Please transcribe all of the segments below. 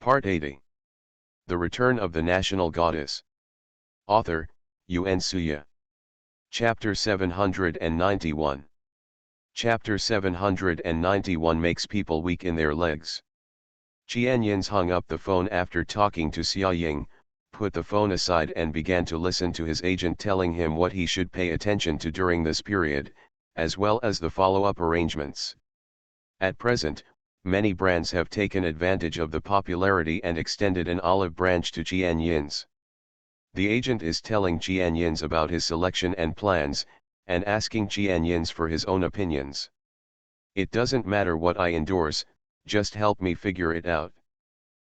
Part 80. The Return of the National Goddess. Author, Yun Suya. Chapter 791. Chapter 791 makes people weak in their legs. Qianyins hung up the phone after talking to Xia Ying, put the phone aside and began to listen to his agent telling him what he should pay attention to during this period, as well as the follow-up arrangements. At present, many brands have taken advantage of the popularity and extended an olive branch to Qianyins. The agent is telling Qianyins about his selection and plans, and asking Qianyins for his own opinions. "It doesn't matter what I endorse, just help me figure it out."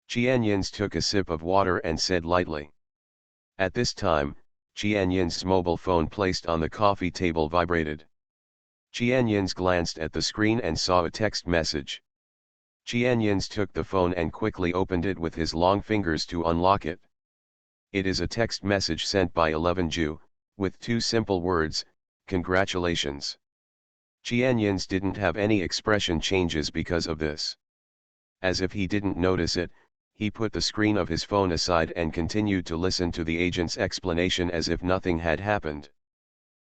Qianyins took a sip of water and said lightly. At this time, Qianyins' mobile phone placed on the coffee table vibrated. Qianyins glanced at the screen and saw a text message. Qianyins took the phone and quickly opened it with his long fingers to unlock it. It is a text message sent by 11Ju, with two simple words, "Congratulations." Qianyins didn't have any expression changes because of this. As if he didn't notice it, he put the screen of his phone aside and continued to listen to the agent's explanation as if nothing had happened.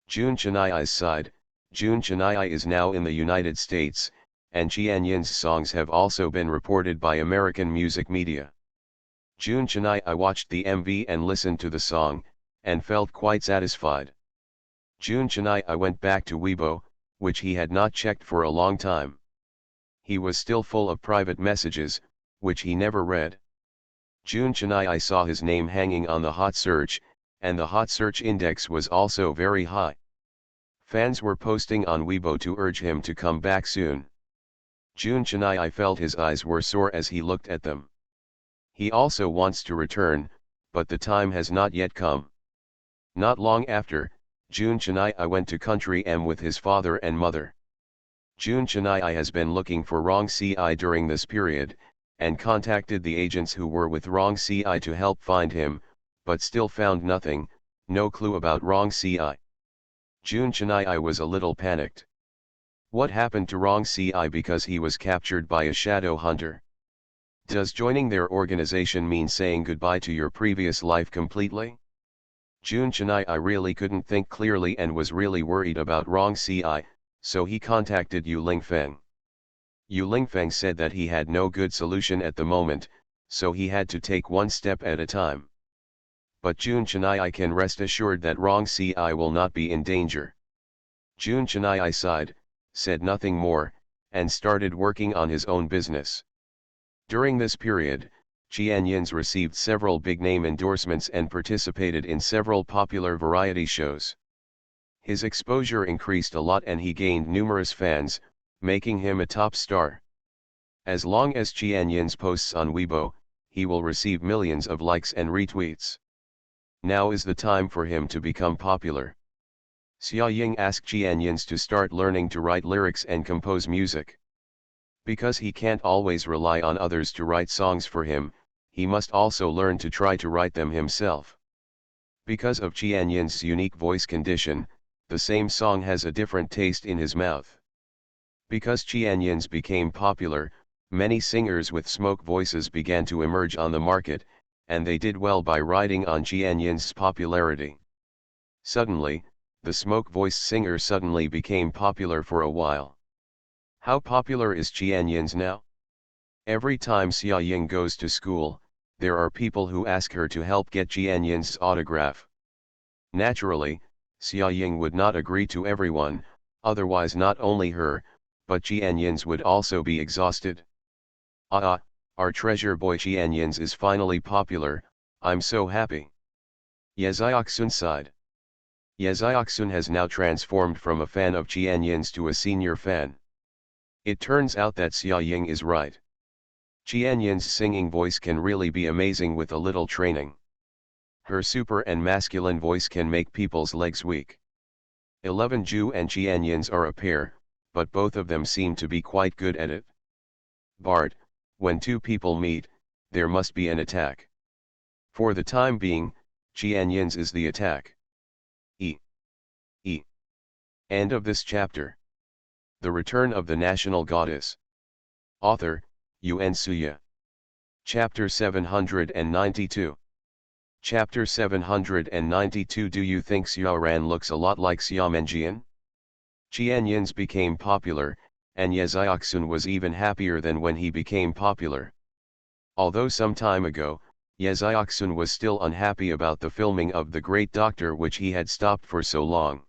Jun Chennai's side. Jun Chennai is now in the United States, and Qianyins' songs have also been reported by American music media. Jun Chennai watched the MV and listened to the song, and felt quite satisfied. Jun Chennai went back to Weibo, which he had not checked for a long time. He was still full of private messages, which he never read. Jun Chennai saw his name hanging on the hot search, and the hot search index was also very high. Fans were posting on Weibo to urge him to come back soon. Jun Chennai felt his eyes were sore as he looked at them. He also wants to return, but the time has not yet come. Not long after, Jun Chennai went to Country M with his father and mother. Jun Chennai has been looking for Rong Ci during this period, and contacted the agents who were with Rong Ci to help find him, but still found nothing, no clue about Rong Ci. Jun Chennai was a little panicked. What happened to Rong Ci because he was captured by a shadow hunter? Does joining their organization mean saying goodbye to your previous life completely? Jun Chennai really couldn't think clearly and was really worried about Rong Ci, so he contacted Yu Lingfeng. Yu Lingfeng said that he had no good solution at the moment, so he had to take one step at a time. But Jun Chennai can rest assured that Rong Ci will not be in danger. Jun Chennai sighed, said nothing more, and started working on his own business. During this period, Qianyins received several big-name endorsements and participated in several popular variety shows. His exposure increased a lot and he gained numerous fans, making him a top star. As long as Qianyins posts on Weibo, he will receive millions of likes and retweets. Now is the time for him to become popular. Xia Ying asked Qianyins to start learning to write lyrics and compose music. Because he can't always rely on others to write songs for him, he must also learn to try to write them himself. Because of Qianyins' unique voice condition, the same song has a different taste in his mouth. Because Qianyins became popular, many singers with smoke voices began to emerge on the market, and they did well by riding on Qianyins' popularity. Suddenly, the smoke-voiced singer suddenly became popular for a while. How popular is Qianyins now? Every time Xia Ying goes to school, there are people who ask her to help get Qianyins' autograph. Naturally, Xia Ying would not agree to everyone, otherwise not only her, but Qianyins would also be exhausted. Our treasure boy Qianyins is finally popular, I'm so happy. Yezioksun sighed. Yezioksun has now transformed from a fan of Qianyins to a senior fan. It turns out that Xia Ying is right. Qianyins' singing voice can really be amazing with a little training. Her super and masculine voice can make people's legs weak. 11Ju and Qianyins are a pair, but both of them seem to be quite good at it. Bart, when two people meet, there must be an attack. For the time being, Qianyins is the attack. End of this chapter. The Return of the National Goddess. Author, Yun Suya. Chapter 792. Chapter 792. Do you think Xiaoran looks a lot like Xiamenjian? Qianyins became popular, and Ye Xiaoxun was even happier than when he became popular. Although some time ago, Ye Xiaoxun was still unhappy about the filming of The Great Doctor, which he had stopped for so long.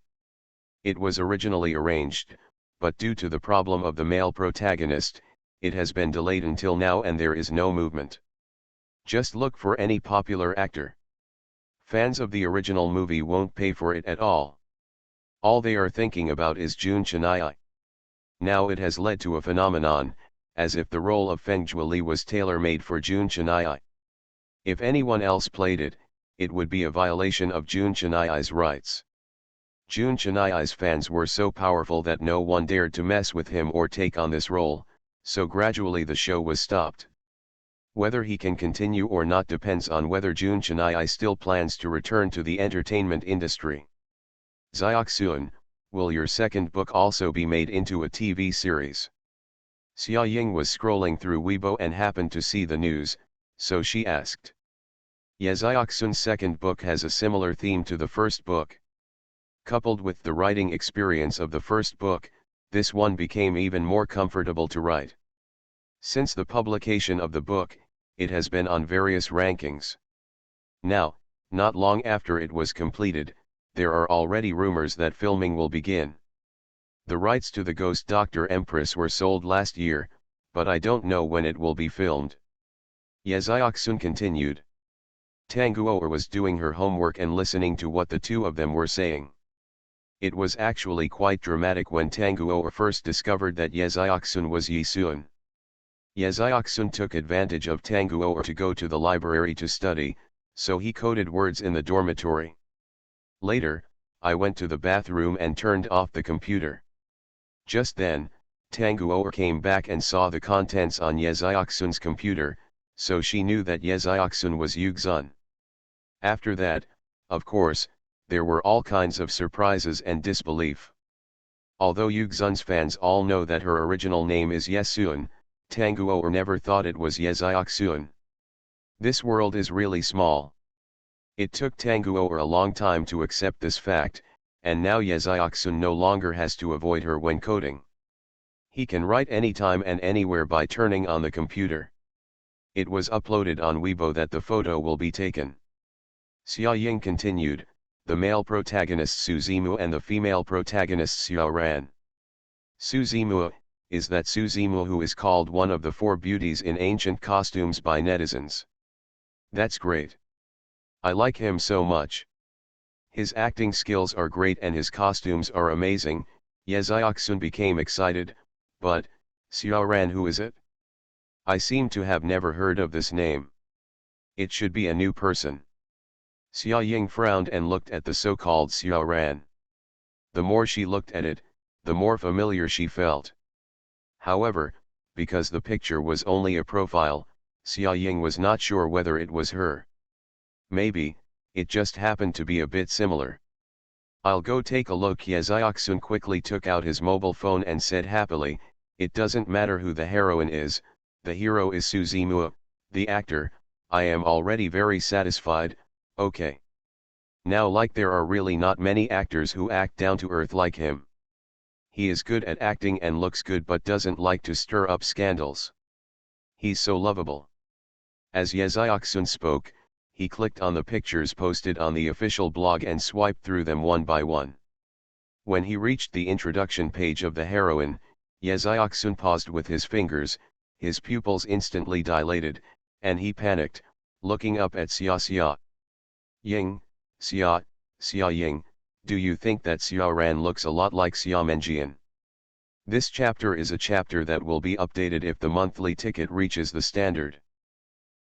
It was originally arranged, but due to the problem of the male protagonist, it has been delayed until now and there is no movement. Just look for any popular actor. Fans of the original movie won't pay for it at all. All they are thinking about is Jun Chennai. Now it has led to a phenomenon, as if the role of Feng Zhuoli was tailor-made for Jun Chennai. If anyone else played it, it would be a violation of Jun Chennai's rights. Jun Chennai's fans were so powerful that no one dared to mess with him or take on this role, so gradually the show was stopped. Whether he can continue or not depends on whether Jun Chennai still plans to return to the entertainment industry. Xiaoxun, will your second book also be made into a TV series? Xia Ying was scrolling through Weibo and happened to see the news, so she asked. Ye Xiaoxun's second book has a similar theme to the first book. Coupled with the writing experience of the first book, this one became even more comfortable to write. Since the publication of the book, it has been on various rankings. Now, not long after it was completed, there are already rumors that filming will begin. The rights to the Ghost Doctor Empress were sold last year, but I don't know when it will be filmed. Ye Xiaoxun continued. Tanguo was doing her homework and listening to what the two of them were saying. It was actually quite dramatic when Tanguo first discovered that Ye Xiaoxun was Yi Suan. Ye Xiaoxun took advantage of Tanguo to go to the library to study, so he coded words in the dormitory. Later, I went to the bathroom and turned off the computer. Just then, Tanguo came back and saw the contents on Ye Xiaoxun's computer, so she knew that Ye Xiaoxun was Yuxun. After that, of course, there were all kinds of surprises and disbelief. Although Yuxun's fans all know that her original name is Yesuan, Tanguo never thought it was Ye Xiaoxun. This world is really small. It took Tanguo a long time to accept this fact, and now Ye Xiaoxun no longer has to avoid her when coding. He can write anytime and anywhere by turning on the computer. It was uploaded on Weibo that the photo will be taken. Xia Ying continued, the male protagonist Su Zimu and the female protagonist Xiaoran. Su Zimu is that Su Zimu who is called one of the four beauties in ancient costumes by netizens. That's great. I like him so much. His acting skills are great and his costumes are amazing. Ye Xiaoxun became excited, but, Xiaoran, who is it? I seem to have never heard of this name. It should be a new person. Xia Ying frowned and looked at the so-called Xiaoran. The more she looked at it, the more familiar she felt. However, because the picture was only a profile, Xia Ying was not sure whether it was her. Maybe, it just happened to be a bit similar. I'll go take a look. Ye Xiaoxun quickly took out his mobile phone and said happily, it doesn't matter who the heroine is, the hero is Su Zimu, the actor. I am already very satisfied. Okay. Now, like, there are really not many actors who act down to earth like him. He is good at acting and looks good but doesn't like to stir up scandals. He's so lovable. As Ye Xiaoxun spoke, he clicked on the pictures posted on the official blog and swiped through them one by one. When he reached the introduction page of the heroine, Ye Xiaoxun paused with his fingers, his pupils instantly dilated, and he panicked, looking up at Xia Ying. Xia Ying, do you think that Xiaoran looks a lot like Xiamenjian? This chapter is a chapter that will be updated if the monthly ticket reaches the standard.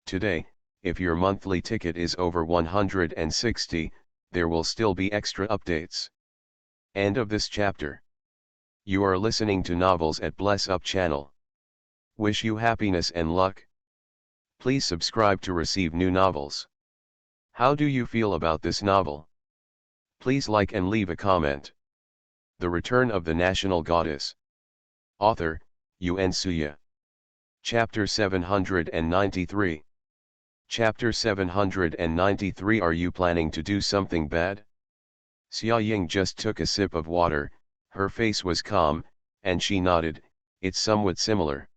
Today, if your monthly ticket is over 160, there will still be extra updates. End of this chapter. You are listening to Novels at Bless Up channel. Wish you happiness and luck. Please subscribe to receive new novels. How do you feel about this novel? Please like and leave a comment. The Return of the National Goddess. Author, Yuan Suya. Chapter 793. Chapter 793. Are you planning to do something bad? Xia Ying just took a sip of water, her face was calm, and she nodded, it's somewhat similar.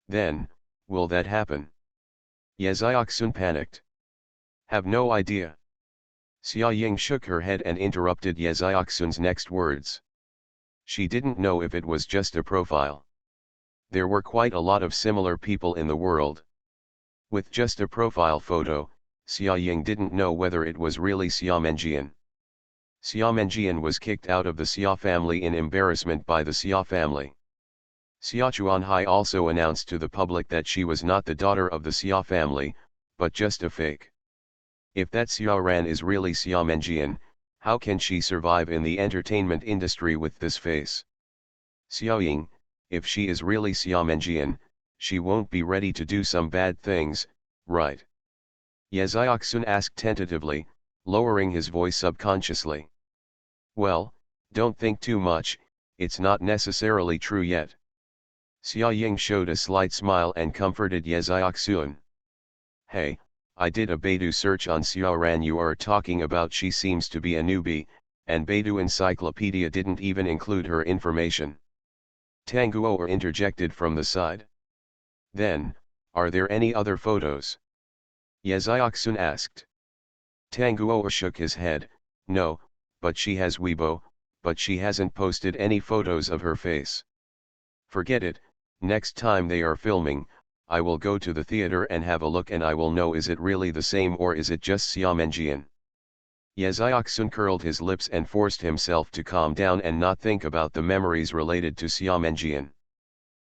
Then, will that happen? Ye Xiaoxun panicked. Have no idea. Xia Ying shook her head and interrupted Ye Xiaoxun's next words. She didn't know if it was just a profile. There were quite a lot of similar people in the world. With just a profile photo, Xia Ying didn't know whether it was really Xia Menjian. Xia Menjian was kicked out of the Xia family in embarrassment by the Xia family. Xia Chuanhai also announced to the public that she was not the daughter of the Xia family, but just a fake. If that Xia Ran is really Xia Menjian, how can she survive in the entertainment industry with this face? Xia Ying, if she is really Xia Menjian, she won't be ready to do some bad things, right? Ye Xiaoxun asked tentatively, lowering his voice subconsciously. Well, don't think too much, it's not necessarily true yet. Xia Ying showed a slight smile and comforted Ye Xiaoxun. Hey, I did a Baidu search on Xia Ran you are talking about. She seems to be a newbie, and Baidu Encyclopedia didn't even include her information. Tang Guo interjected from the side. Then, are there any other photos? Ye Xiaoxun asked. Tang Guo shook his head, no, but she has Weibo, but she hasn't posted any photos of her face. Forget it, next time they are filming, I will go to the theater and have a look and I will know is it really the same or is it just Xia Menjian. Ye Xiaoxun curled his lips and forced himself to calm down and not think about the memories related to Xia Menjian.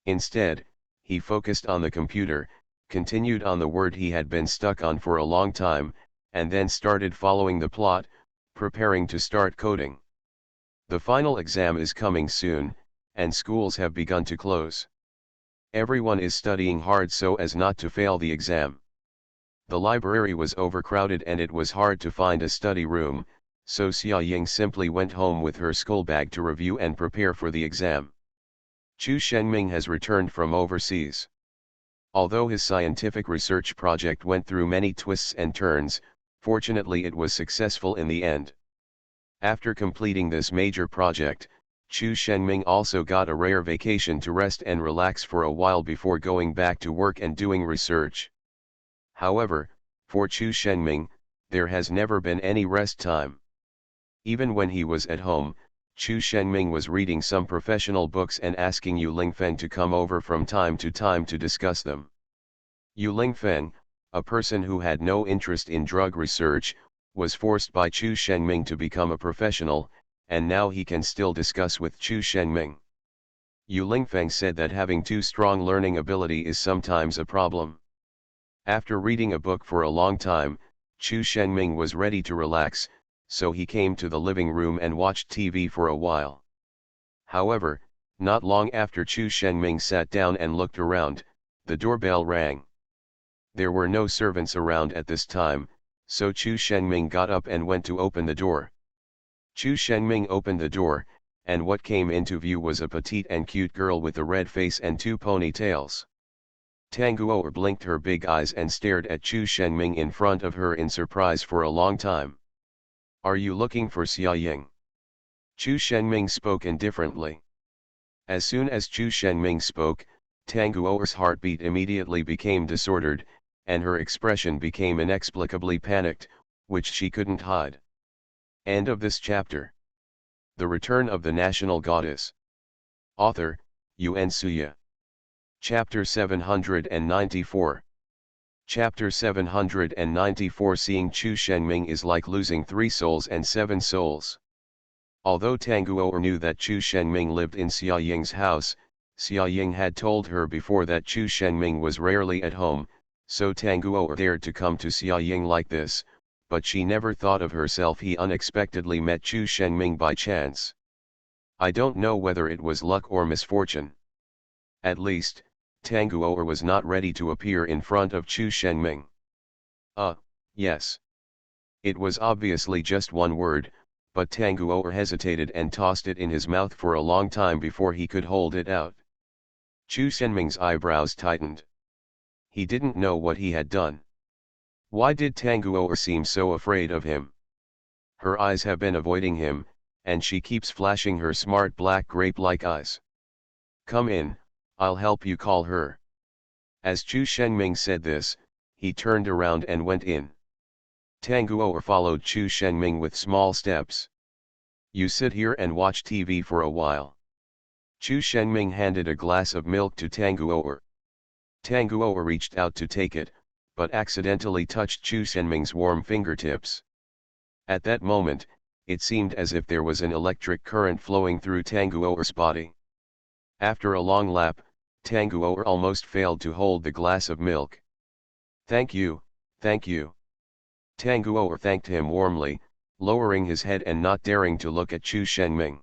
Instead, he focused on the computer, continued on the word he had been stuck on for a long time, and then started following the plot, preparing to start coding. The final exam is coming soon, and schools have begun to close. Everyone is studying hard so as not to fail the exam. The library was overcrowded and it was hard to find a study room, so Xia Ying simply went home with her school bag to review and prepare for the exam. Chu Shengming has returned from overseas. Although his scientific research project went through many twists and turns, fortunately it was successful in the end. After completing this major project, Chu Shengming also got a rare vacation to rest and relax for a while before going back to work and doing research. However, for Chu Shengming, there has never been any rest time. Even when he was at home, Chu Shengming was reading some professional books and asking Yu Lingfeng to come over from time to time to discuss them. Yu Lingfeng, a person who had no interest in drug research, was forced by Chu Shengming to become a professional, and now he can still discuss with Chu Shengming. Yu Lingfeng said that having too strong learning ability is sometimes a problem. After reading a book for a long time, Chu Shengming was ready to relax, so he came to the living room and watched TV for a while. However, not long after Chu Shengming sat down and looked around, the doorbell rang. There were no servants around at this time, so Chu Shengming got up and went to open the door. Chu Shengming opened the door, and what came into view was a petite and cute girl with a red face and two ponytails. Tang Guo blinked her big eyes and stared at Chu Shengming in front of her in surprise for a long time. Are you looking for Xia Ying? Chu Shengming spoke indifferently. As soon as Chu Shengming spoke, Tang Guo's heartbeat immediately became disordered, and her expression became inexplicably panicked, which she couldn't hide. End of this chapter. The Return of the National Goddess. Author, Yuan Suya. Chapter 794. Chapter 794. Seeing Chu Shengming is like losing 3 souls and 7 souls. Although Tang Guo knew that Chu Shengming lived in Xia Ying's house, Xia Ying had told her before that Chu Shengming was rarely at home, so Tang Guo dared to come to Xia Ying like this, but she never thought of herself he unexpectedly met Chu Shengming by chance. I don't know whether it was luck or misfortune. At least, Tang Guo was not ready to appear in front of Chu Shengming. Yes. It was obviously just one word, but Tang Guo hesitated and tossed it in his mouth for a long time before he could hold it out. Chu Shenming's eyebrows tightened. He didn't know what he had done. Why did Tanguo seem so afraid of him? Her eyes have been avoiding him, and she keeps flashing her smart black grape-like eyes. Come in, I'll help you call her. As Chu Shengming said this, he turned around and went in. Tanguo followed Chu Shengming with small steps. You sit here and watch TV for a while. Chu Shengming handed a glass of milk to Tanguo. Tanguo reached out to take it, but accidentally touched Chu Shengming's warm fingertips. At that moment, it seemed as if there was an electric current flowing through Tanguo's body. After a long lap, Tanguo almost failed to hold the glass of milk. Thank you, thank you. Tanguo thanked him warmly, lowering his head and not daring to look at Chu Shengming.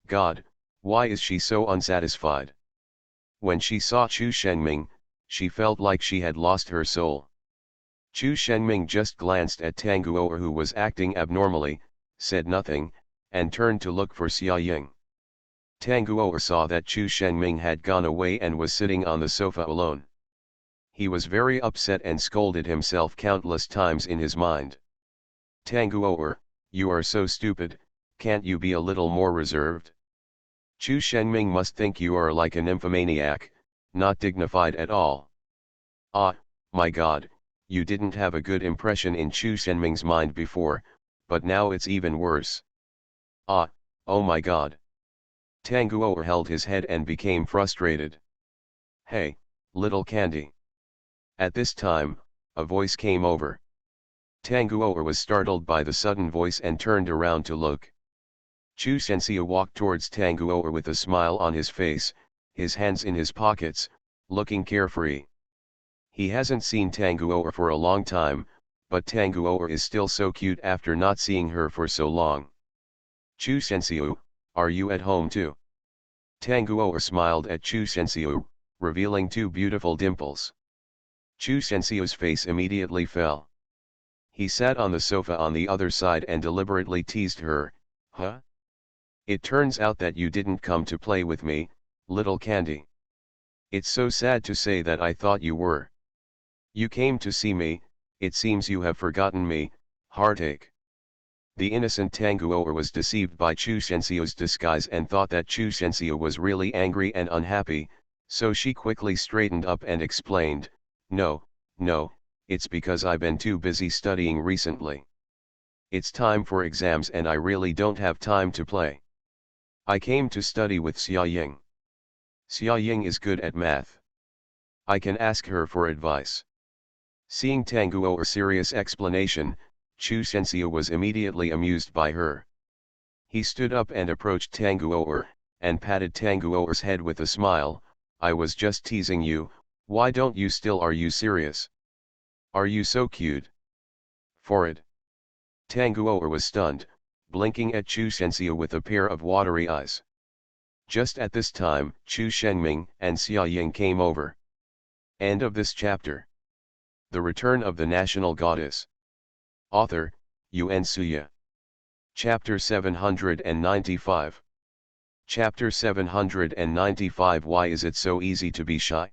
God, why is she so unsatisfied? When she saw Chu Shengming, she felt like she had lost her soul. Chu Shengming just glanced at Tanguo who was acting abnormally, said nothing, and turned to look for Xia Ying. Tanguo saw that Chu Shengming had gone away and was sitting on the sofa alone. He was very upset and scolded himself countless times in his mind. Tanguo, you are so stupid, can't you be a little more reserved? Chu Shengming must think you are like a nymphomaniac, not dignified at all. Ah, my God, you didn't have a good impression in Chu Shengming's mind before, but now it's even worse. Ah, oh my God. Tanguo held his head and became frustrated. Hey, little candy. At this time, a voice came over. Tanguo was startled by the sudden voice and turned around to look. Chu Shenxia walked towards Tanguo with a smile on his face, his hands in his pockets, looking carefree. He hasn't seen Tanguo for a long time, but Tanguo is still so cute after not seeing her for so long. Chu Shenxia, are you at home too? Tanguo smiled at Chu Shenxia, revealing two beautiful dimples. Chu Shenxia's face immediately fell. He sat on the sofa on the other side and deliberately teased her, huh? It turns out that you didn't come to play with me, little candy. It's so sad to say that I thought you were. You came to see me, it seems you have forgotten me, heartache. The innocent Tanguo was deceived by Chu Shenxia's disguise and thought that Chu Shenxia was really angry and unhappy, so she quickly straightened up and explained, no, it's because I've been too busy studying recently. It's time for exams and I really don't have time to play. I came to study with Xia Ying. Xia Ying is good at math. I can ask her for advice. Seeing Tanguo's serious explanation, Chu Shenxia was immediately amused by her. He stood up and approached Tanguo, and patted Tanguo's head with a smile. I was just teasing you, why don't you still? Are you serious? Are you so cute? Forward. Tanguo was stunned, blinking at Chu Shenxia with a pair of watery eyes. Just at this time, Chu Shengming and Xia Ying came over. End of this chapter. The Return of the National Goddess. Author, Yuan Suya. Chapter 795. Chapter 795. Why is it so easy to be shy?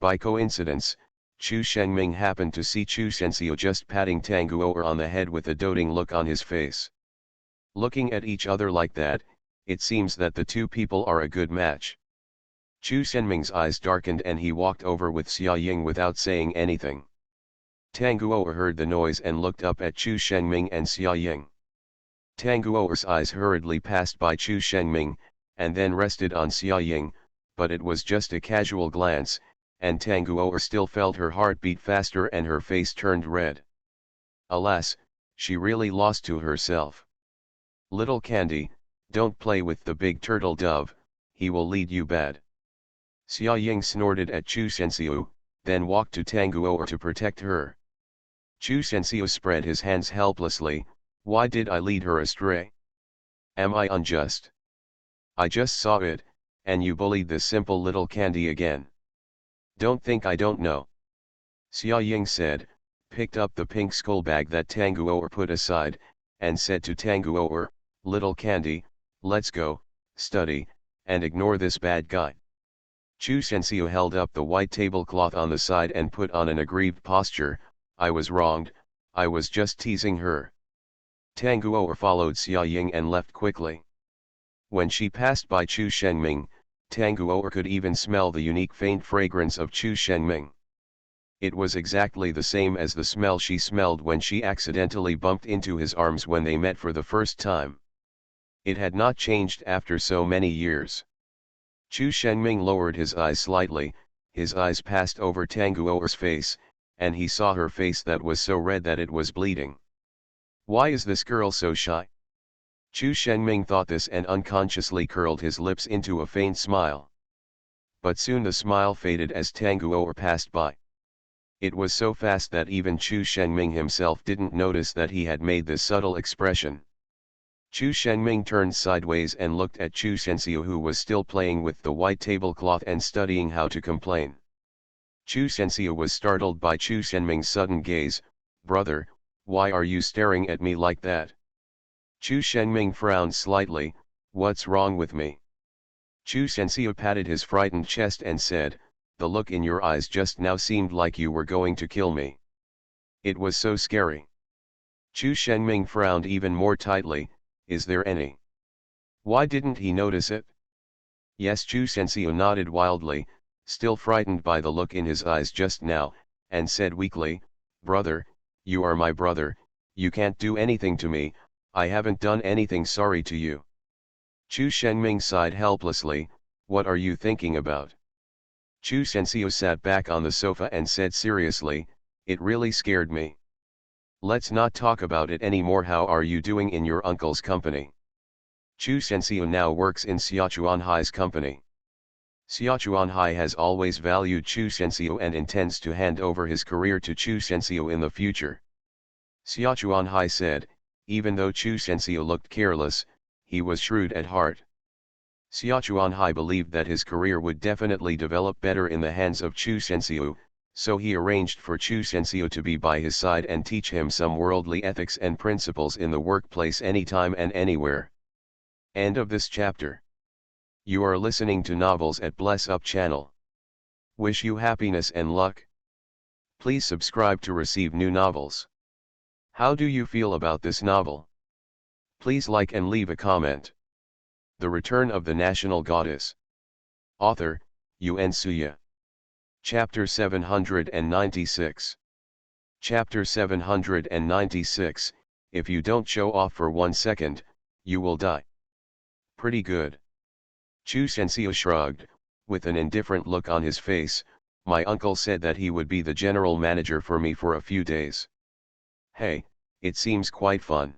By coincidence, Chu Shengming happened to see Chu Shenxia just patting Tanguo on the head with a doting look on his face. Looking at each other like that, it seems that the two people are a good match. Chu Shenming's eyes darkened and he walked over with Xia Ying without saying anything. Tanguo heard the noise and looked up at Chu Shengming and Xia Ying. Tanguo's eyes hurriedly passed by Chu Shengming, and then rested on Xia Ying, but it was just a casual glance, and Tanguo still felt her heart beat faster and her face turned red. Alas, she really lost to herself. Little candy, don't play with the big turtle dove, he will lead you bad. Xia Ying snorted at Chu Shenxia, then walked to Tanguo to protect her. Chu Shenxia spread his hands helplessly. Why did I lead her astray? Am I unjust? I just saw it, and you bullied this simple little candy again. Don't think I don't know. Xia Ying said, picked up the pink skull bag that Tanguo put aside, and said to Tanguo, little candy, let's go, study, and ignore this bad guy. Chu Sensio held up the white tablecloth on the side and put on an aggrieved posture. I was wronged, I was just teasing her. Tang Guo followed Xia Ying and left quickly. When she passed by Chu Shenming, Tang Guo could even smell the unique faint fragrance of Chu Shenming. It was exactly the same as the smell she smelled when she accidentally bumped into his arms when they met for the first time. It had not changed after so many years. Chu Shenming lowered his eyes slightly, his eyes passed over Tang Guo's face, and he saw her face that was so red that it was bleeding. Why is this girl so shy? Chu Shenming thought this and unconsciously curled his lips into a faint smile. But soon the smile faded as Tang Guo passed by. It was so fast that even Chu Shenming himself didn't notice that he had made this subtle expression. Chu Shenming turned sideways and looked at Chu Sensio, who was still playing with the white tablecloth and studying how to complain. Chu Sensio was startled by Chu Shenming's sudden gaze. Brother, why are you staring at me like that? Chu Shenming frowned slightly. What's wrong with me? Chu Sensio patted his frightened chest and said, the look in your eyes just now seemed like you were going to kill me. It was so scary. Chu Shenming frowned even more tightly. Is there any? Why didn't he notice it? Yes, Chu Sensio nodded wildly, still frightened by the look in his eyes just now, and said weakly, brother, you are my brother, you can't do anything to me, I haven't done anything sorry to you. Chu Shenming sighed helplessly, what are you thinking about? Chu Sensio sat back on the sofa and said seriously, it really scared me. Let's not talk about it anymore. How are you doing in your uncle's company? Chu Sensio now works in Xia Chuanhai's company. Xia Chuanhai has always valued Chu Sensio and intends to hand over his career to Chu Sensio in the future. Xia Chuanhai said, even though Chu Sensio looked careless, he was shrewd at heart. Xia Chuanhai believed that his career would definitely develop better in the hands of Chu Sensio, so he arranged for Chu Sensio to be by his side and teach him some worldly ethics and principles in the workplace anytime and anywhere. End of this chapter. You are listening to Novels at Bless Up channel. Wish you happiness and luck. Please subscribe to receive new novels. How do you feel about this novel? Please like and leave a comment. The Return of the National Goddess. Author, Yuan Suya. Chapter 796. Chapter 796, if you don't show off for 1 second, you will die. Pretty good. Chu Sensio shrugged, with an indifferent look on his face. My uncle said that he would be the general manager for me for a few days. Hey, it seems quite fun.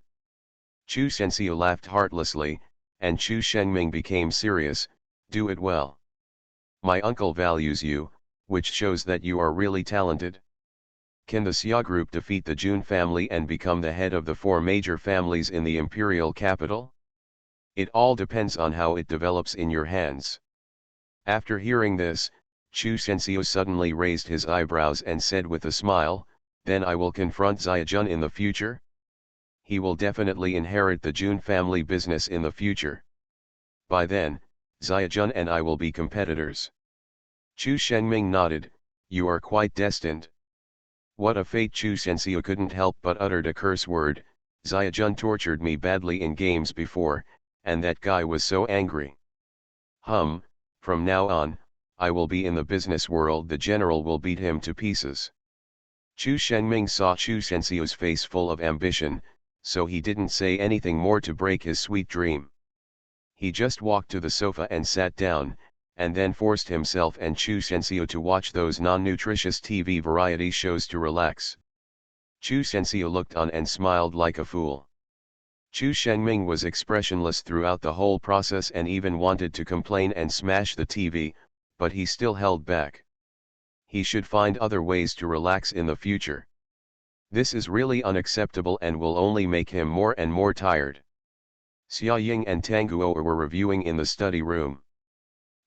Chu Sensio laughed heartlessly, and Chu Shenming became serious. Do it well. My uncle values you, which shows that you are really talented. Can the Xia group defeat the Jun family and become the head of the 4 major families in the imperial capital? It all depends on how it develops in your hands. After hearing this, Chu Sensio suddenly raised his eyebrows and said with a smile, then I will confront Xiajun in the future? He will definitely inherit the Jun family business in the future. By then, Xiajun and I will be competitors. Chu Shenming nodded, you are quite destined. What a fate. Chu Sensio couldn't help but uttered a curse word. Xiajun tortured me badly in games before, and that guy was so angry. From now on, I will be in the business world. The general will beat him to pieces. Chu Shenming saw Chu Sensio's face full of ambition, so he didn't say anything more to break his sweet dream. He just walked to the sofa and sat down, and then forced himself and Chu Sensio to watch those non-nutritious TV variety shows to relax. Chu Sensio looked on and smiled like a fool. Chu Shenming was expressionless throughout the whole process and even wanted to complain and smash the TV, but he still held back. He should find other ways to relax in the future. This is really unacceptable and will only make him more and more tired. Xia Ying and Tang Guo were reviewing in the study room.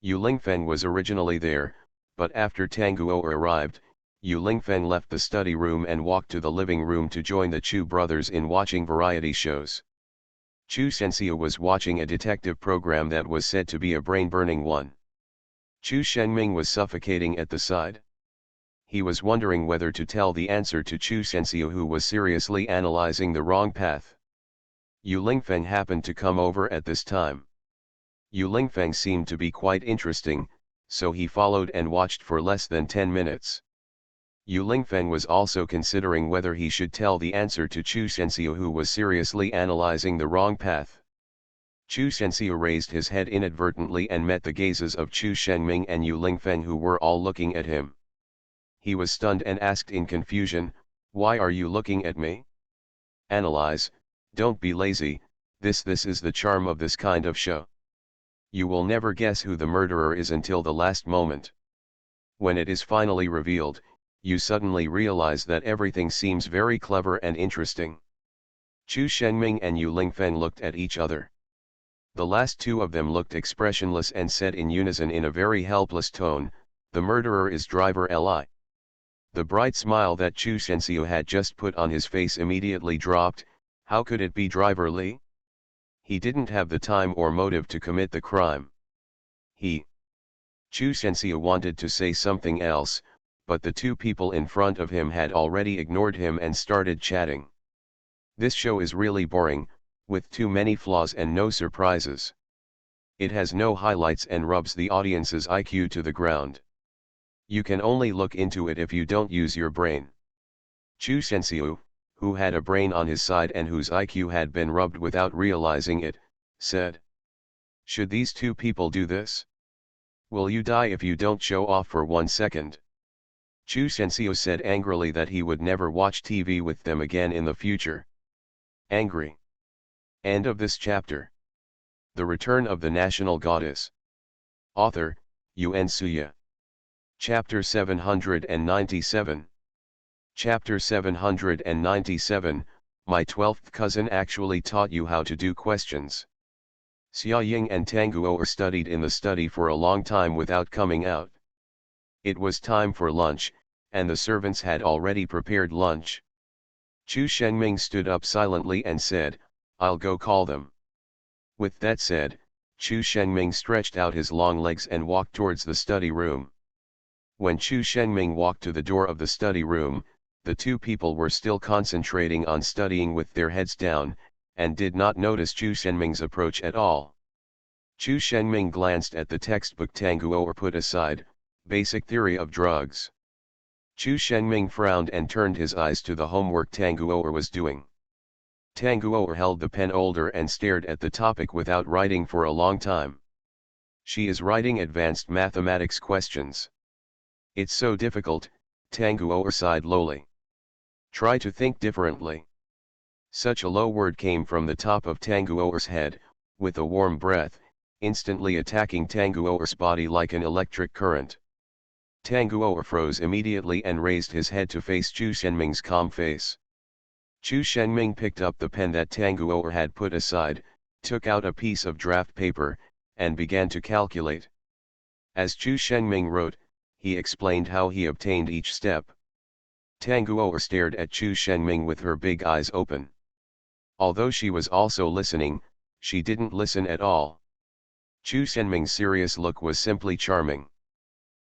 Yu Lingfeng was originally there, but after Tang Guo arrived, Yu Lingfeng left the study room and walked to the living room to join the Chu brothers in watching variety shows. Chu Sensio was watching a detective program that was said to be a brain-burning one. Chu Shenming was suffocating at the side. He was wondering whether to tell the answer to Chu Shenxiu, who was seriously analyzing the wrong path. Yu Lingfeng happened to come over at this time. Yu Lingfeng seemed to be quite interesting, so he followed and watched for less than 10 minutes. Yu Lingfeng was also considering whether he should tell the answer to Chu Shenxiu, who was seriously analyzing the wrong path. Chu Shenxiu raised his head inadvertently and met the gazes of Chu Shenming and Yu Lingfeng, who were all looking at him. He was stunned and asked in confusion, "Why are you looking at me? Analyze, don't be lazy, this is the charm of this kind of show. You will never guess who the murderer is until the last moment. When it is finally revealed, you suddenly realize that everything seems very clever and interesting." Chu Shenming and Yu Lingfeng looked at each other. The last two of them looked expressionless and said in unison in a very helpless tone, "The murderer is driver Li." The bright smile that Chu Shenxiu had just put on his face immediately dropped. How could it be driver Li? He didn't have the time or motive to commit the crime. Chu Shenxiu wanted to say something else, but the two people in front of him had already ignored him and started chatting. This show is really boring, with too many flaws and no surprises. It has no highlights and rubs the audience's IQ to the ground. You can only look into it if you don't use your brain. Chu Shenxiu, who had a brain on his side and whose IQ had been rubbed without realizing it, said, "Should these two people do this? Will you die if you don't show off for 1 second?" Chu Shenxiu said angrily that he would never watch TV with them again in the future. Angry. End of this chapter. The Return of the National Goddess. Author, Yuan Suya. Chapter 797. Chapter 797, My 12th cousin actually taught you how to do questions. Xia Ying and Tang Guo studied in the study for a long time without coming out. It was time for lunch, and the servants had already prepared lunch. Chu Shenming stood up silently and said, "I'll go call them." With that said, Chu Shenming stretched out his long legs and walked towards the study room. When Chu Shenming walked to the door of the study room, the two people were still concentrating on studying with their heads down, and did not notice Chu Shenming's approach at all. Chu Shenming glanced at the textbook Tang Guo put aside, Basic Theory of Drugs. Chu Shenming frowned and turned his eyes to the homework Tang Guo was doing. Tang Guo held the pen older and stared at the topic without writing for a long time. She is writing advanced mathematics questions. It's so difficult, Tang Guo sighed lowly. Try to think differently. Such a low word came from the top of Tang Guo's head, with a warm breath, instantly attacking Tang Guo's body like an electric current. Tang Guo froze immediately and raised his head to face Chu Shenming's calm face. Chu Shenming picked up the pen that Tang Guo had put aside, took out a piece of draft paper, and began to calculate. As Chu Shenming wrote, he explained how he obtained each step. Tang Guo stared at Chu Shenming with her big eyes open. Although she was also listening, she didn't listen at all. Chu Shenming's serious look was simply charming.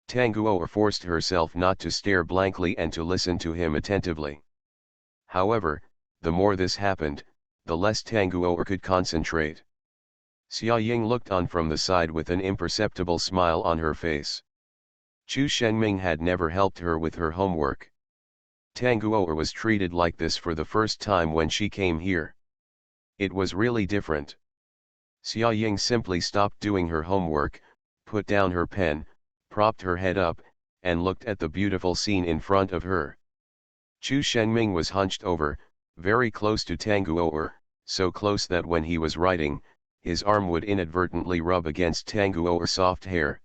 Tang Guo forced herself not to stare blankly and to listen to him attentively. However, the more this happened, the less Tang Guo could concentrate. Xia Ying looked on from the side with an imperceptible smile on her face. Chu Shenming had never helped her with her homework. Tang Guo was treated like this for the first time when she came here. It was really different. Xia Ying simply stopped doing her homework, put down her pen, propped her head up, and looked at the beautiful scene in front of her. Chu Shenming was hunched over, very close to Tang Guo, so close that when he was writing, his arm would inadvertently rub against Tang Guo's soft hair.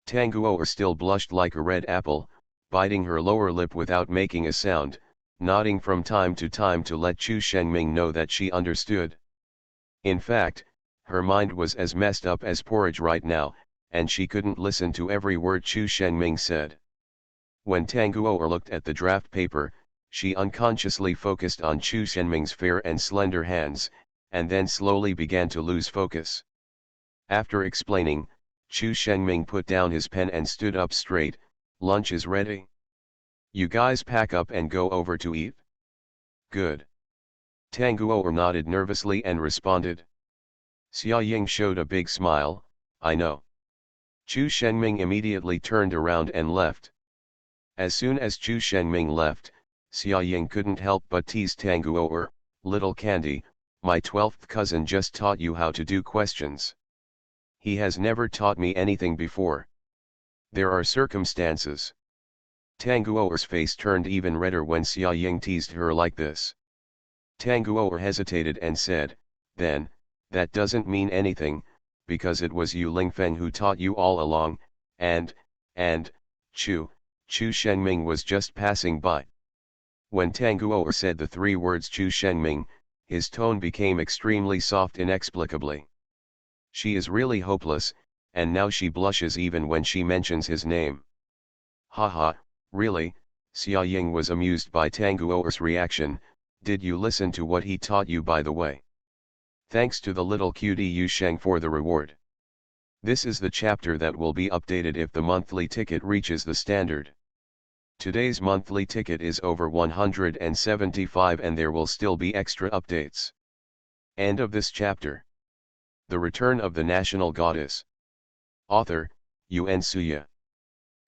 Tang Guo still blushed like a red apple, biting her lower lip without making a sound, nodding from time to let Chu Shenming know that she understood. In fact, her mind was as messed up as porridge right now, and she couldn't listen to every word Chu Shenming said. When Tang Guo looked at the draft paper, she unconsciously focused on Chu Shenming's fair and slender hands, and then slowly began to lose focus. After explaining, Chu Shengming put down his pen and stood up straight. Lunch is ready. You guys pack up and go over to eat? Good. Tang Guo nodded nervously and responded. Xia Ying showed a big smile. I know. Chu Shengming immediately turned around and left. As soon as Chu Shengming left, Xia Ying couldn't help but tease Tang Guo, little Candy, my 12th cousin just taught you how to do questions. He has never taught me anything before. There are circumstances. Tang Guo's face turned even redder when Xia Ying teased her like this. Tang Guo hesitated and said, then, that doesn't mean anything, because it was you Lingfeng who taught you all along, and, Chu Shengming was just passing by. When Tang Guo said the three words Chu Shengming, his tone became extremely soft inexplicably. She is really hopeless, and now she blushes even when she mentions his name. Haha, really? Xia Ying was amused by Tang Guo's reaction. Did you listen to what he taught you by the way? Thanks to the little cutie Yu Sheng for the reward. This is the chapter that will be updated if the monthly ticket reaches the standard. Today's monthly ticket is over 175 and there will still be extra updates. End of this chapter. The Return of the National Goddess. Author, Yuan Suya.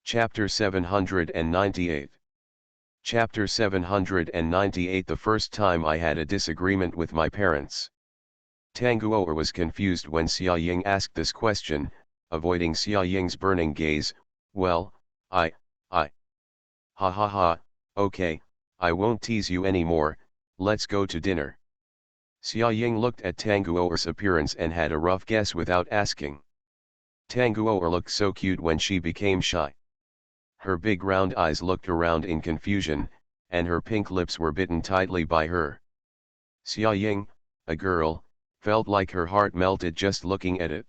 Chapter 798. Chapter 798. The first time I had a disagreement with my parents. Tang Guo was confused when Xia Ying asked this question, avoiding Xia Ying's burning gaze. Well, ha ha ha, okay, I won't tease you anymore, let's go to dinner. Xia Ying looked at Tang Guo's appearance and had a rough guess without asking. Tang Guo looked so cute when she became shy. Her big round eyes looked around in confusion, and her pink lips were bitten tightly by her. Xia Ying, a girl, felt like her heart melted just looking at it.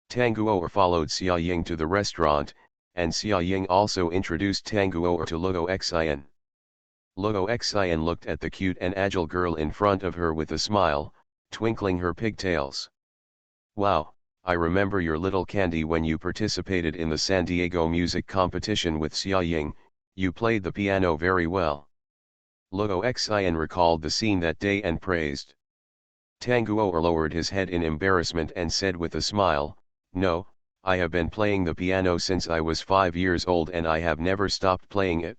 Tang Guo followed Xia Ying to the restaurant, and Xia Ying also introduced Tang Guo to Luo Xian. Luo Xian looked at the cute and agile girl in front of her with a smile, twinkling her pigtails. Wow, I remember your little Candy when you participated in the San Diego music competition with Xia Ying, you played the piano very well. Luo Xian recalled the scene that day and praised. Tang Guo lowered his head in embarrassment and said with a smile, no, I have been playing the piano since I was 5 years old and I have never stopped playing it.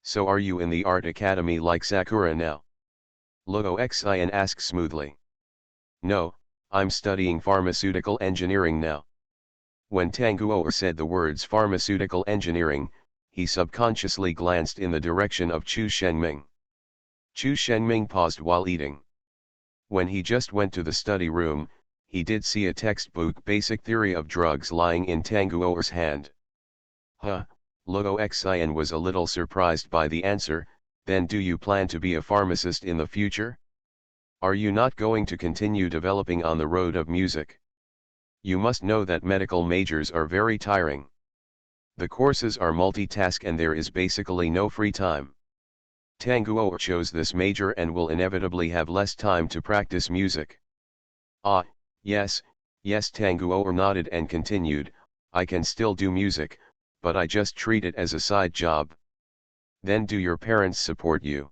So are you in the art academy like Sakura now? Luo Xian asked smoothly. No, I'm studying pharmaceutical engineering now. When Tang Guo said the words pharmaceutical engineering, he subconsciously glanced in the direction of Chu Shengming. Chu Shengming paused while eating. When he just went to the study room, he did see a textbook Basic Theory of Drugs lying in Tang Guo's hand. Huh, Luo Xian was a little surprised by the answer. Then do you plan to be a pharmacist in the future? Are you not going to continue developing on the road of music? You must know that medical majors are very tiring. The courses are multitask and there is basically no free time. Tang Guo chose this major and will inevitably have less time to practice music. Ah, yes, Tang Guo nodded and continued, I can still do music, but I just treat it as a side job. Then do your parents support you?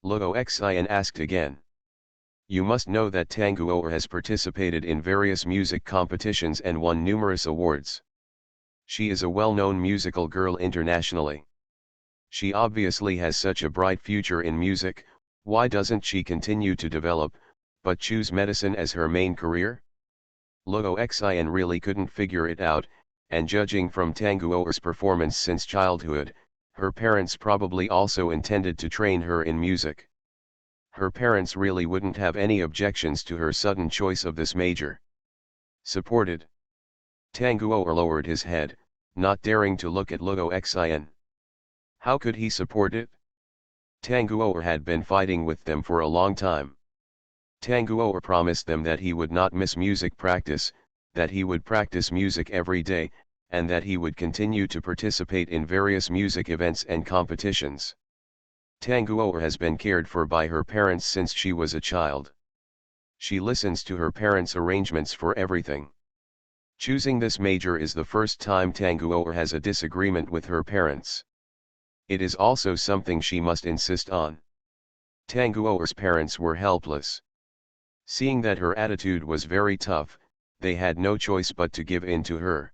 Luo Xian asked again. You must know that Tang Guo has participated in various music competitions and won numerous awards. She is a well-known musical girl internationally. She obviously has such a bright future in music, why doesn't she continue to develop, but choose medicine as her main career? Luo Xian really couldn't figure it out, and judging from Tang Guo's performance since childhood, her parents probably also intended to train her in music. Her parents really wouldn't have any objections to her sudden choice of this major. Supported. Tang Guo lowered his head, not daring to look at Luo Xian. How could he support it? Tang Guo had been fighting with them for a long time. Tang Guo promised them that he would not miss music practice, that he would practice music every day, and that he would continue to participate in various music events and competitions. Tang Guo has been cared for by her parents since she was a child. She listens to her parents' arrangements for everything. Choosing this major is the first time Tanguo has a disagreement with her parents. It is also something she must insist on. Tanguo's parents were helpless. Seeing that her attitude was very tough, they had no choice but to give in to her.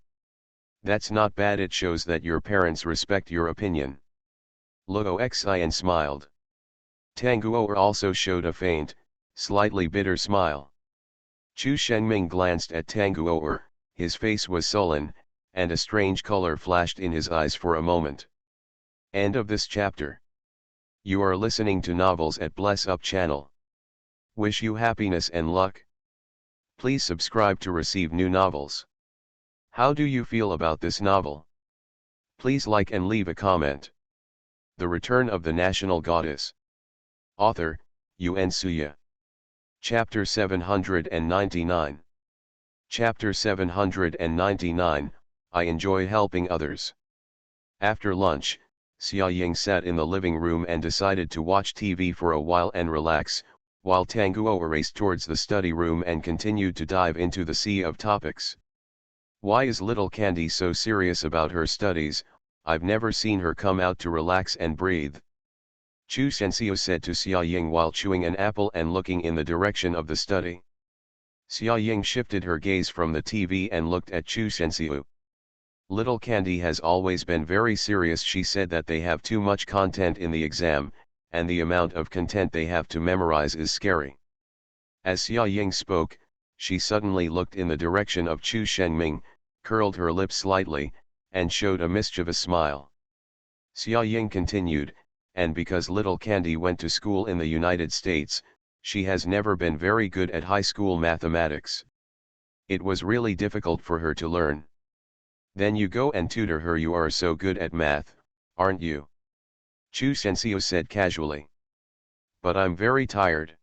That's not bad, it shows that your parents respect your opinion. Luo Xian smiled. Tanguo also showed a faint, slightly bitter smile. Chu Shenming glanced at Tanguo, his face was sullen, and a strange color flashed in his eyes for a moment. End of this chapter. You are listening to Novels at Bless Up channel. Wish you happiness and luck. Please subscribe to receive new novels. How do you feel about this novel? Please like and leave a comment. The Return of the National Goddess. Author, Yuan Suya. Chapter 799. Chapter 799, I enjoy helping others. After lunch, Xia Ying sat in the living room and decided to watch TV for a while and relax, while Tanguo raced towards the study room and continued to dive into the sea of topics. Why is little Candy so serious about her studies? I've never seen her come out to relax and breathe. Chu Shenxiu said to Xia Ying while chewing an apple and looking in the direction of the study. Xia Ying shifted her gaze from the TV and looked at Chu Shenxiu. Little Candy has always been very serious. She said that they have too much content in the exam, and the amount of content they have to memorize is scary. As Xia Ying spoke, she suddenly looked in the direction of Chu Shenming, curled her lips slightly, and showed a mischievous smile. Xia Ying continued, and because little Candy went to school in the United States, she has never been very good at high school mathematics. It was really difficult for her to learn. Then you go and tutor her. You are so good at math, aren't you? Chu Shenxiu said casually. But I'm very tired.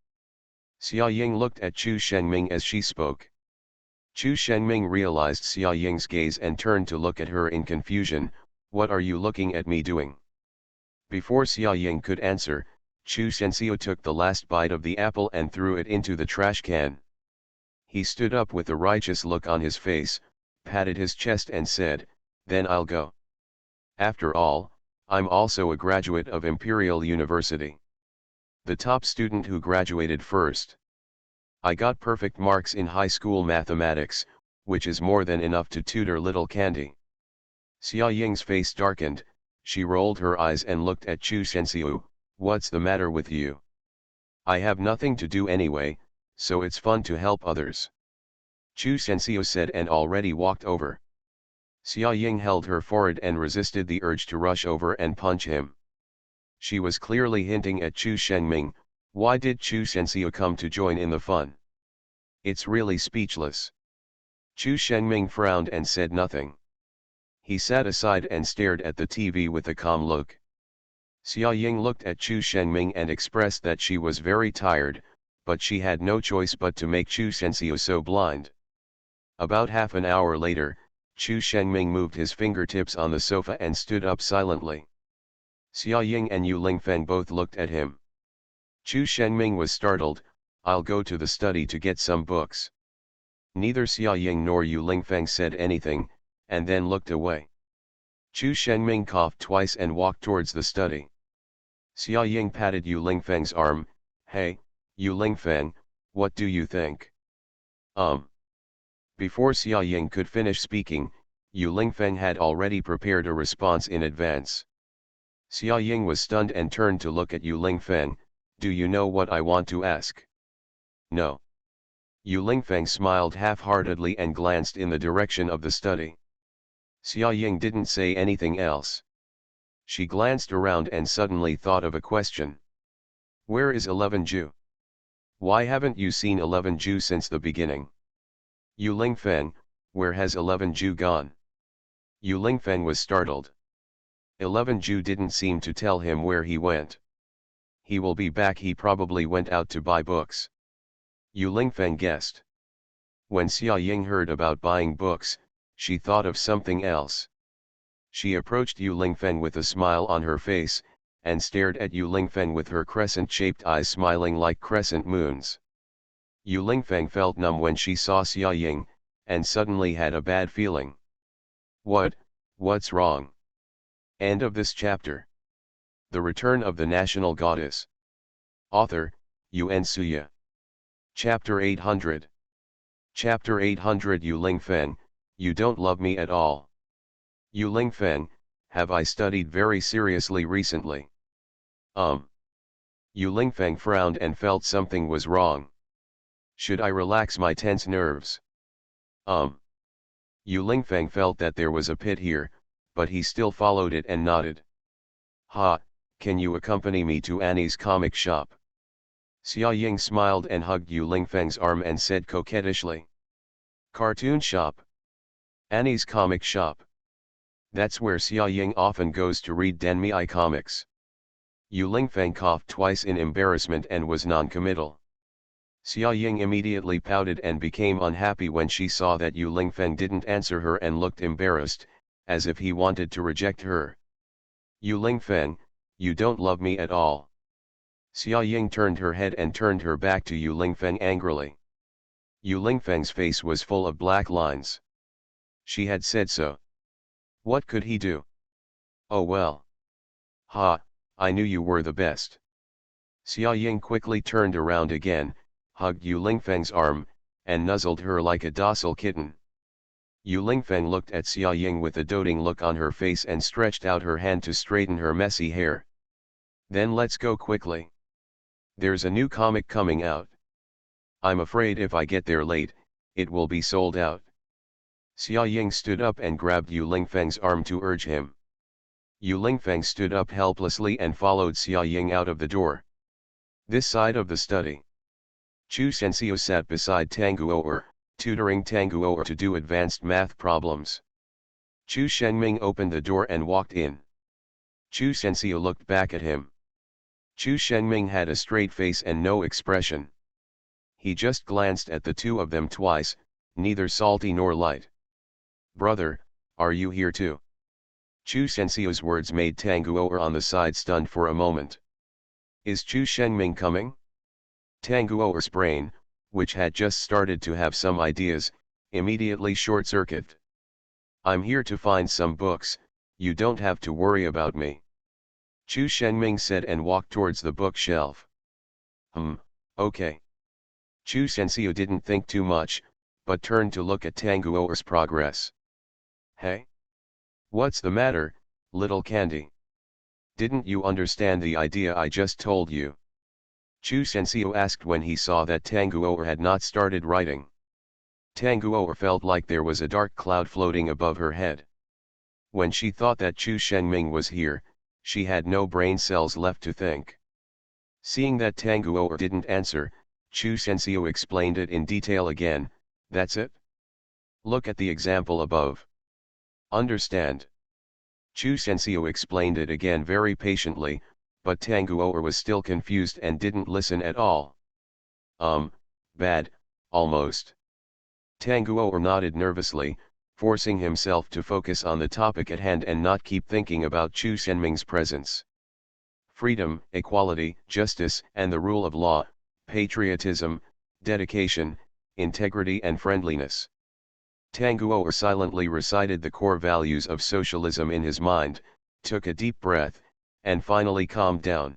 Xia Ying looked at Chu Shenming as she spoke. Chu Shenming realized Xia Ying's gaze and turned to look at her in confusion. What are you looking at me doing? Before Xia Ying could answer, Chu Shenxiu took the last bite of the apple and threw it into the trash can. He stood up with a righteous look on his face, patted his chest and said, "Then I'll go. After all, I'm also a graduate of Imperial University. The top student who graduated first. I got perfect marks in high school mathematics, which is more than enough to tutor little Candy." Xia Ying's face darkened, she rolled her eyes and looked at Chu Shenxiu. What's the matter with you? I have nothing to do anyway, so it's fun to help others. Chu Shenxiu said and already walked over. Xia Ying held her forehead and resisted the urge to rush over and punch him. She was clearly hinting at Chu Shenming. Why did Chu Shenxiu come to join in the fun? It's really speechless. Chu Shenming frowned and said nothing. He sat aside and stared at the TV with a calm look. Xia Ying looked at Chu Shenming and expressed that she was very tired, but she had no choice but to make Chu Shenxiu so blind. About half an hour later, Chu Shenming moved his fingertips on the sofa and stood up silently. Xia Ying and Yu Lingfeng both looked at him. Chu Shenming was startled. I'll go to the study to get some books. Neither Xia Ying nor Yu Lingfeng said anything, and then looked away. Chu Shenming coughed twice and walked towards the study. Xia Ying patted Yu Lingfeng's arm. Hey, Yu Lingfeng, what do you think? Before Xia Ying could finish speaking, Yu Lingfeng had already prepared a response in advance. Xia Ying was stunned and turned to look at Yu Lingfeng. Do you know what I want to ask? No. Yu Lingfeng smiled half-heartedly and glanced in the direction of the study. Xia Ying didn't say anything else. She glanced around and suddenly thought of a question. Where is 11 Ju? Why haven't you seen 11 Ju since the beginning? Yu Lingfeng, where has 11 Ju gone? Yu Lingfeng was startled. 11 Ju didn't seem to tell him where he went. He will be back. He probably went out to buy books. Yu Lingfeng guessed. When Xia Ying heard about buying books, she thought of something else. She approached Yu Lingfeng with a smile on her face, and stared at Yu Lingfeng with her crescent-shaped eyes smiling like crescent moons. Yu Lingfeng felt numb when she saw Xia Ying, and suddenly had a bad feeling. What's wrong? End of this chapter. The Return of the National Goddess. Author, Yuan Suya. Chapter 800. Chapter 800. Yu Lingfeng, you don't love me at all. Yu Lingfeng, have I studied very seriously recently? Yu Lingfeng frowned and felt something was wrong. Should I relax my tense nerves? Yu Lingfeng felt that there was a pit here, but he still followed it and nodded. Ha, can you accompany me to Annie's comic shop? Xia Ying smiled and hugged Yu Lingfeng's arm and said coquettishly. Cartoon shop? Annie's comic shop. That's where Xia Ying often goes to read Denmei comics. Yu Lingfeng coughed twice in embarrassment and was non-committal. Xia Ying immediately pouted and became unhappy when she saw that Yu Lingfeng didn't answer her and looked embarrassed, as if he wanted to reject her. Yu Lingfeng, you don't love me at all. Xia Ying turned her head and turned her back to Yu Lingfeng angrily. Yu Lingfeng's face was full of black lines. She had said so. What could he do? Oh well. Ha, I knew you were the best. Xia Ying quickly turned around again, hugged Yu Lingfeng's arm, and nuzzled her like a docile kitten. Yu Lingfeng looked at Xia Ying with a doting look on her face and stretched out her hand to straighten her messy hair. Then let's go quickly. There's a new comic coming out. I'm afraid if I get there late, it will be sold out. Xia Ying stood up and grabbed Yu Lingfeng's arm to urge him. Yu Lingfeng stood up helplessly and followed Xia Ying out of the door. This side of the study. Chu Sensio sat beside Tanguoer, tutoring Tanguoer to do advanced math problems. Chu Shengming opened the door and walked in. Chu Sensio looked back at him. Chu Shengming had a straight face and no expression. He just glanced at the two of them twice, neither salty nor light. Brother, are you here too? Chu Sensio's words made Tanguoer on the side stunned for a moment. Is Chu Shengming coming? Tanguoer's brain, which had just started to have some ideas, immediately short-circuited. I'm here to find some books, you don't have to worry about me. Chu Shengming said and walked towards the bookshelf. Okay. Chu Sensio didn't think too much, but turned to look at Tanguoer's progress. Hey? What's the matter, little candy? Didn't you understand the idea I just told you? Chu Sensio asked when he saw that Tanguoer had not started writing. Tanguoer felt like there was a dark cloud floating above her head. When she thought that Chu Shengming was here, she had no brain cells left to think. Seeing that Tanguoer didn't answer, Chu Sensio explained it in detail again. That's it? Look at the example above. Understand? Chu Sensio explained it again very patiently, but Tanguoer was still confused and didn't listen at all. Bad, almost. Tanguoer nodded nervously, forcing himself to focus on the topic at hand and not keep thinking about Chu Shengming's presence. Freedom, equality, justice and the rule of law, patriotism, dedication, integrity and friendliness. Tanguoer silently recited the core values of socialism in his mind, took a deep breath, and finally calmed down.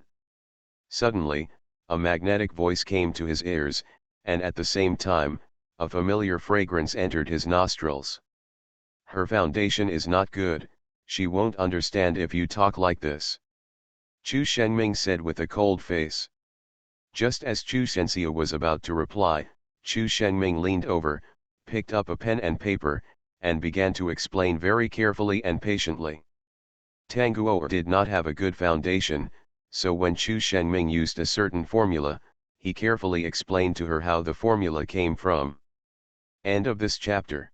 Suddenly, a magnetic voice came to his ears, and at the same time, a familiar fragrance entered his nostrils. Her foundation is not good, she won't understand if you talk like this. Chu Shengming said with a cold face. Just as Chu Sensio was about to reply, Chu Shengming leaned over, picked up a pen and paper, and began to explain very carefully and patiently. Tanguoer did not have a good foundation, so when Chu Shengming used a certain formula, he carefully explained to her how the formula came from. End of this chapter.